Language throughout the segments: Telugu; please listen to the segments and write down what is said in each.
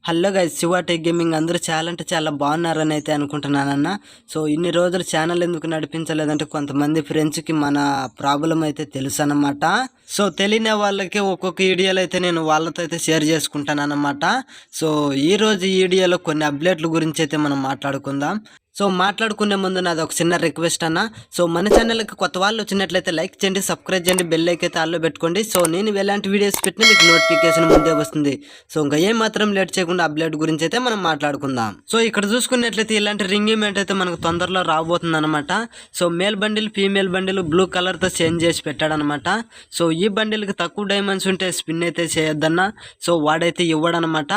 Hello guys, Shiva tech gaming అందరూ చాలా అంటే చాలా బాగున్నారని అయితే అనుకుంటున్నానన్న. సో ఇన్ని రోజులు ఛానల్ ఎందుకు నడిపించలేదంటే కొంతమంది ఫ్రెండ్స్కి మన ప్రాబ్లం అయితే తెలుసు అన్నమాట. సో తెలియని వాళ్ళకి ఒక్కొక్క వీడియోలు అయితే నేను వాళ్ళతో అయితే షేర్ చేసుకుంటాను అన్నమాట. సో ఈ రోజు ఈ వీడియోలో కొన్ని అప్డేట్ల గురించి అయితే మనం మాట్లాడుకుందాం. సో మాట్లాడుకునే ముందు నాది ఒక చిన్న రిక్వెస్ట్ అన్న. సో మన ఛానల్కి కొత్త వాళ్ళు వచ్చినట్లయితే లైక్ చేయండి, సబ్స్క్రైబ్ చేయండి, బెల్ అయితే ఆల్లో పెట్టుకోండి. సో నేను ఎలాంటి వీడియోస్ పెట్టినా మీకు నోటిఫికేషన్ ముందే వస్తుంది. సో ఇంకా ఏం మాత్రం లేట్ చేయకుండా అప్డేట్ గురించి అయితే మనం మాట్లాడుకుందాం. సో ఇక్కడ చూసుకున్నట్లయితే ఇలాంటి రింగ్ ఈవెంట్ అయితే మనకు తొందరలో రాబోతుంది అనమాట. So male bundle female bundle blue కలర్తో చేంజ్ చేసి పెట్టాడనమాట. సో ఈ బండిల్కి తక్కువ డైమండ్స్ ఉంటే స్పిన్ అయితే చేయొద్దన్న. సో వాడైతే ఇవ్వడనమాట.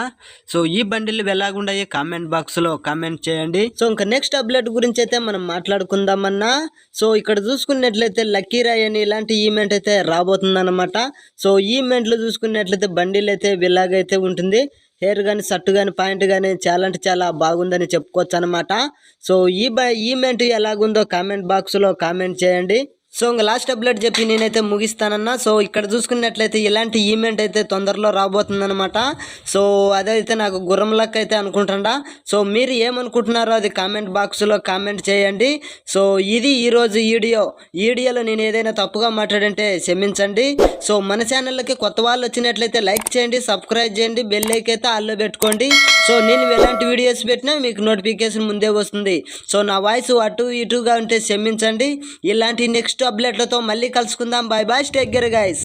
సో ఈ బండిల్ ఎలాగుండాయి కామెంట్ బాక్స్లో కామెంట్ చేయండి. సో ఇంకా నెక్స్ట్ అప్డేట్ గురించి అయితే మనం మాట్లాడుకుందామన్నా. సో ఇక్కడ చూసుకున్నట్లయితే లక్కీ రాయ్ అని ఇలాంటి ఈవెంట్ అయితే రాబోతుందన్నమాట. సో ఈ ఈవెంట్లో చూసుకున్నట్లయితే బండిల్ అయితే ఇలాగైతే ఉంటుంది. హెయిర్ కానీ షర్ట్ కానీ పాయింట్ కానీ చాలా అంటే చాలా బాగుందని చెప్పుకోవచ్చు అనమాట. సో ఈ ఈవెంట్ ఎలాగుందో కామెంట్ బాక్స్లో కామెంట్ చేయండి. సో ఇంకా లాస్ట్ అప్డేట్ చెప్పి నేనైతే ముగిస్తానన్నా. సో ఇక్కడ చూసుకున్నట్లయితే ఇలాంటి ఈవెంట్ అయితే తొందరలో రాబోతుందన్నమాట. సో అదైతే నాకు గుర్రం లక్ అయితే అనుకుంటుండా. సో మీరు ఏమనుకుంటున్నారో అది కామెంట్ బాక్స్లో కామెంట్ చేయండి. సో ఇది ఈరోజు వీడియోలో నేను ఏదైనా తప్పుగా మాట్లాడంటే క్షమించండి. సో మన ఛానల్కి కొత్త వాళ్ళు వచ్చినట్లయితే లైక్ చేయండి, సబ్స్క్రైబ్ చేయండి, బెల్ అయితే ఆల్లో పెట్టుకోండి. సో నేను ఎలాంటి వీడియోస్ పెట్టినా మీకు నోటిఫికేషన్ ముందే వస్తుంది. సో నా వాయిస్ అటు ఇటుగా ఉంటే క్షమించండి. ఇలాంటి నెక్స్ట్ అప్డేట్లతో మళ్ళీ కలుసుకుందాం. Bye bye, take care guys.